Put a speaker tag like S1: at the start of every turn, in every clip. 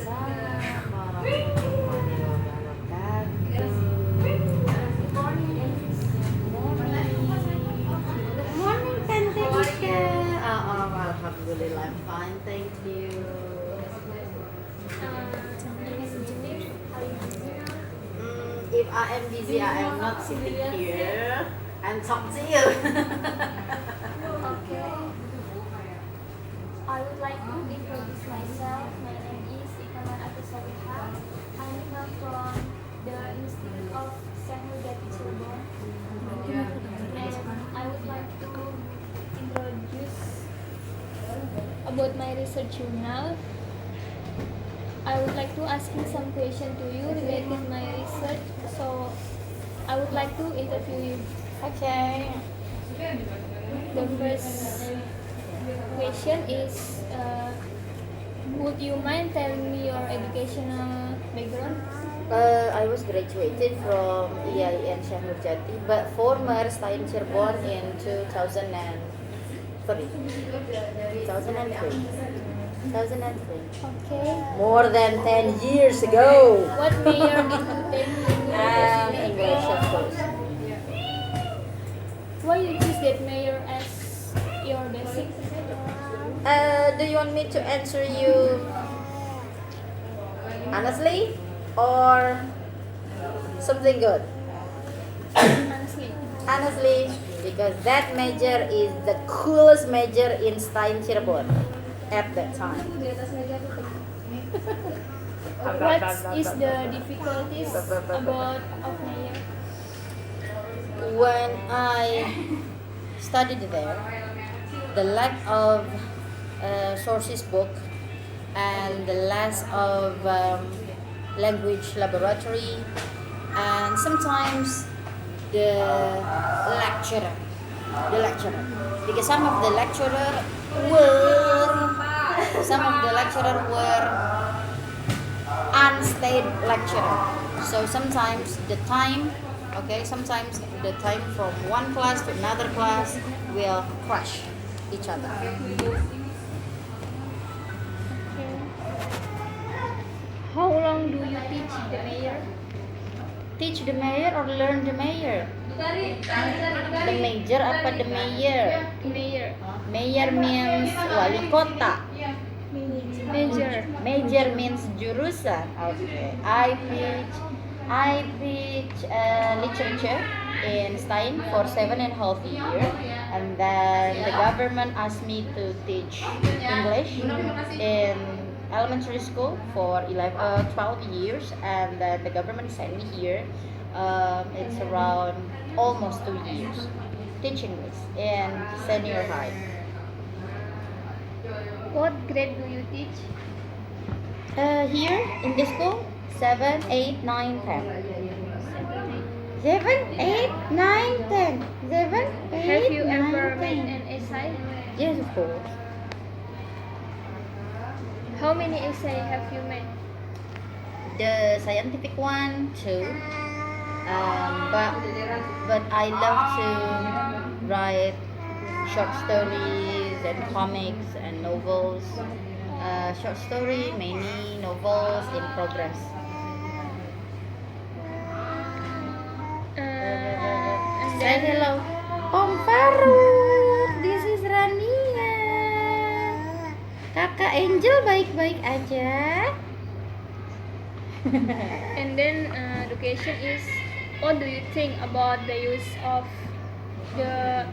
S1: Waalaikumsalam warahmatullahi wabarakatuh. Good morning, Tante Ika. Alhamdulillah, I'm fine, thank you. If I am busy, I am not sitting here and talk to you.
S2: Okay. I would like to introduce myself. My name is Ikaman Atusaliha. I'm from the Institute of Saint Hudati Cirebon. And I would like to introduce about my research journal. I would like to ask you some question to you related my research. So I would like to interview you.
S1: Okay.
S2: The first question is, would you mind telling me your educational background?
S1: I was graduated from EIN Syahur Jati, but former Stein Cirebon in 2003. 2003.
S2: Okay.
S1: More than 10 years ago.
S2: What major did you take in
S1: English, of course.
S2: Why you choose that major as your basic?
S1: Do you want me to answer you honestly or something good?
S2: Honestly.
S1: Honestly, because that major is the coolest major in Stein Cirebon at that time.
S2: What is the difficulties about of major?
S1: When I studied there, the lack of sources book and the lack of language laboratory, and sometimes the lecturer, because some of the lecturer were unstayed lecturer. So sometimes the time from one class to another class will crush each other.
S2: Okay. How long do you teach the major?
S1: Teach the mayor or learn the mayor? The major apa the mayor?
S2: Major.
S1: Mayor means wali kota.
S2: Major.
S1: Major means jurusan. Okay. I teach literature in Stein for 7.5 years, and then the government asked me to teach English in elementary school for 12 years, and then the government sent me here. It's around almost 2 years teaching this in senior high.
S2: What grade do you teach?
S1: Here in this school, 7, 8, 9, 10. 7, 8, 9, 10. 7, 8,
S2: Have you
S1: 9,
S2: ever made
S1: 10.
S2: an essay?
S1: Yes, of course.
S2: How many essay have you made?
S1: The scientific one, 2. But I love to write short stories and comics and novels. Short story, many novels in progress.
S2: And
S1: Say
S2: then
S1: hello, Om Faruk. This is Rania. Kakak Angel baik-baik aja.
S2: And then the question is, what do you think about the use of the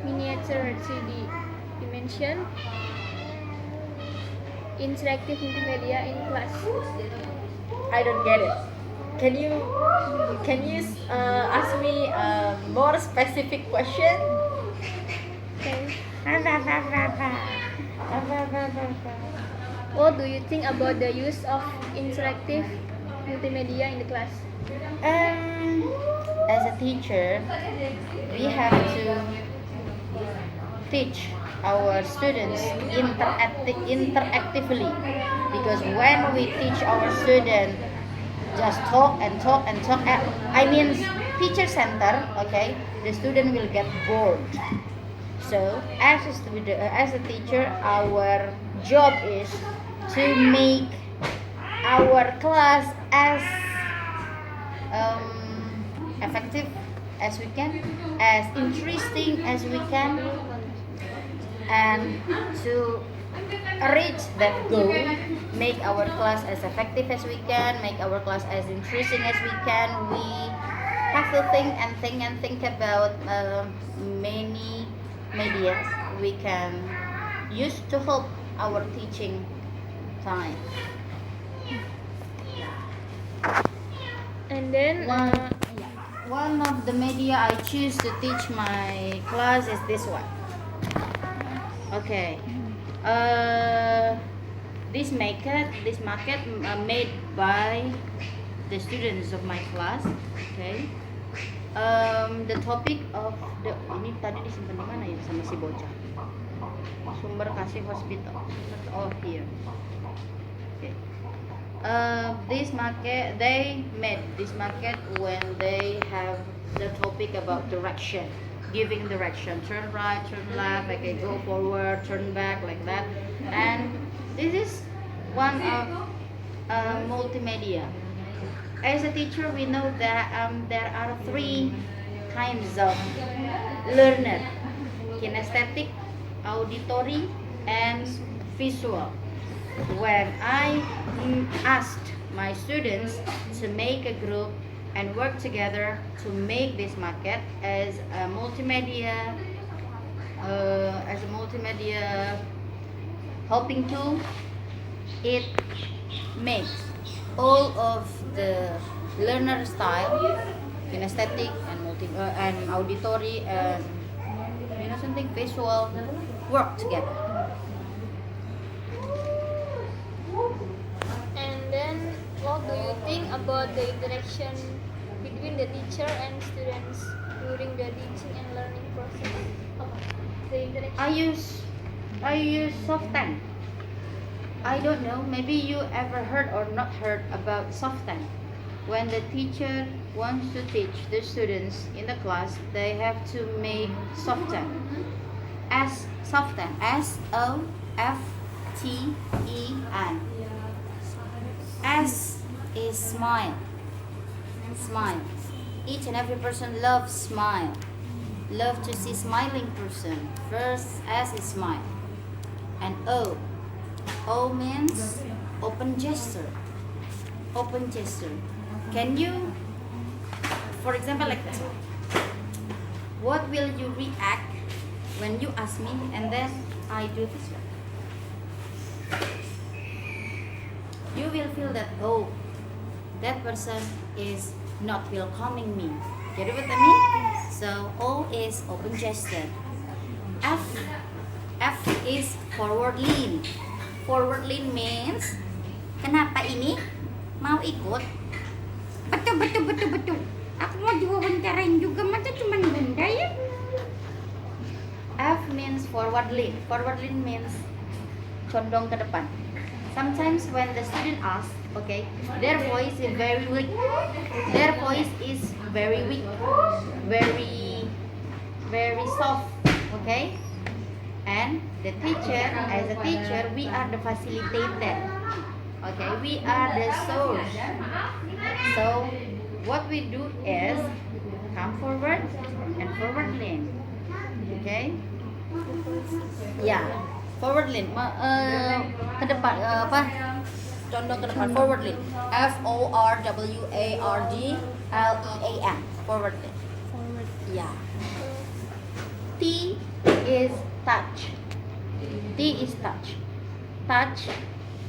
S2: miniature 3D dimension interactive multimedia in class?
S1: I don't get it. Can you ask me a more specific question?
S2: Okay. What do you think about the use of interactive multimedia in the class?
S1: As a teacher, we have to teach our students interactively, because when we teach our students just talk and talk and talk, I mean teacher center, okay, the student will get bored. So as a teacher, our job is to make our class as effective as we can, as interesting as we can, and to reach that goal, make our class as effective as we can, make our class as interesting as we can. We have to think about many medias we can use to help our teaching time.
S2: And then
S1: One of the media I choose to teach my class is this one. Okay. This market made by the students of my class. Okay. The topic of the ini tadi disimpan di mana ya sama si bocah? Sumber kasih hospital. Oh, here. Okay. This market, they made this market when they have the topic about direction, giving direction, turn right, turn left, okay, go forward, turn back, like that. And this is one of multimedia. As a teacher, we know that there are three kinds of learner: kinesthetic, auditory, and visual. When I asked my students to make a group and work together to make this market as a multimedia helping tool, it makes all of the learner style, kinesthetic and auditory and something visual, work together.
S2: And then, what do you think about the interaction between the teacher and students during the teaching and learning process? The interaction.
S1: I use soften. I don't know, maybe you ever heard or not heard about soften. When the teacher wants to teach the students in the class, they have to make soften. Soften. SOFTEN. S is smile. Smile. Each and every person loves smile. Love to see smiling person. First S is smile. And O. O means open gesture. Open gesture. Can you, for example, like this? What will you react when you ask me and then I do this one? You will feel that, oh, that person is not welcoming me. Get it what I mean? So O is open gesture. F is forward lean. Forward lean means, kenapa ini mau ikut? Betul. Aku mau diwawancarain juga, masa cuma benda ya? F means forward lean. Forward lean means condong ke depan. Sometimes when the student asks, okay, their voice is very weak. Their voice is very weak, very soft, okay? And the teacher, as a teacher, we are the facilitator. Okay, we are the source. So what we do is come forward and forward lean. Okay? Yeah. Forward lean, ke depan, condong ke depan, forward lean. FORWARDLEAN, forward lean.
S2: Forward.
S1: Yeah. T is touch. T is touch. Touch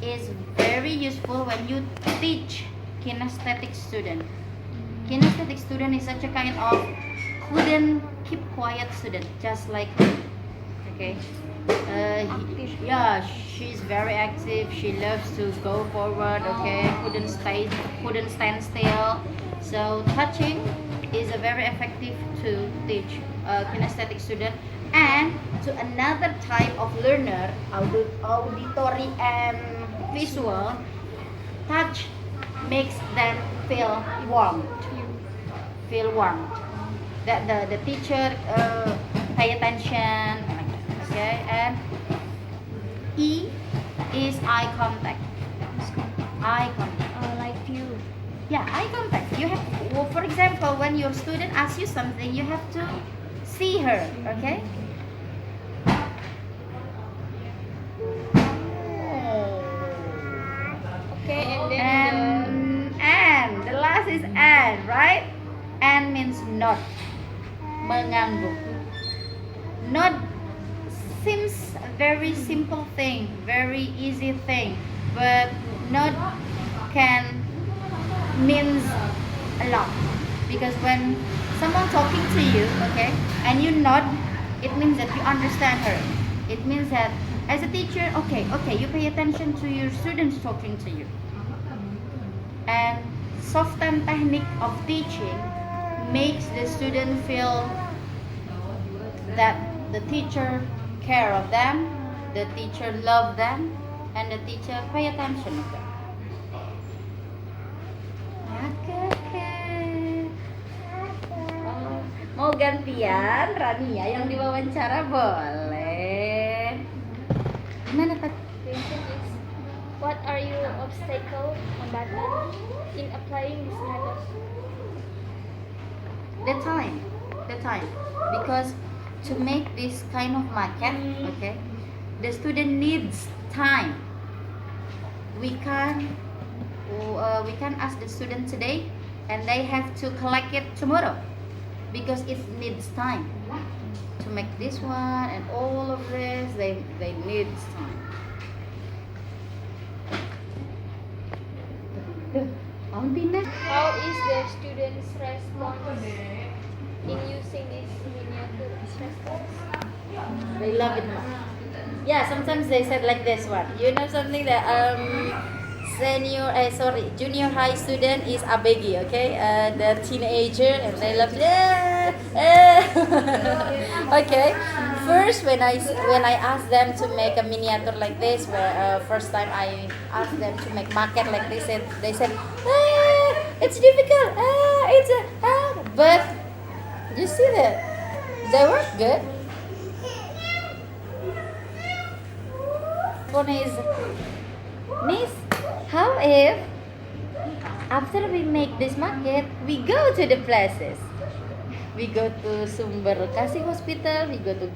S1: is very useful when you teach kinesthetic student. Kinesthetic student is such a kind of couldn't keep quiet student, just like me. Okay. Yeah, she's very active. She loves to go forward. Okay, couldn't stand still. So touching is a very effective to teach kinesthetic student. And to another type of learner, auditory and visual, touch makes them feel warmed. That the teacher pay attention. Okay, and E is eye contact. Eye contact.
S2: Like view.
S1: Yeah, eye contact. You have, well, for example, when your student asks you something, you have to see her, okay?
S2: Okay, and then
S1: And the last is and, right? And means not. Mengangguk. Not seems a very simple thing, very easy thing, but not can means a lot, because when someone talking to you, okay, and you nod, it means that you understand her. It means that as a teacher, okay, you pay attention to your students talking to you. And soften technique of teaching makes the student feel that the teacher care of them, the teacher love them, and the teacher pay attention of them. Oke. Mau gantian Rania yang diwawancara, boleh. Gimana Tat?
S2: question is, what are your obstacle hambatan in applying this method?
S1: The time, because to make this kind of market, okay, the student needs time. We can ask the student today, and they have to collect it tomorrow, because it needs time to make this one and all of this. They need time.
S2: How is the students' response in using this miniature response?
S1: They love it much. Yeah, sometimes they said like this one. You know something that junior high student is ABG, okay? The teenager, and they love okay. First, when I asked them to make a miniature like this, where first time I asked them to make maquette like this, and they said, it's difficult. But you see that they work good. One is, Miss, how if after we make this market, we go to the places? We go to Sumber Kasih Hospital, we go to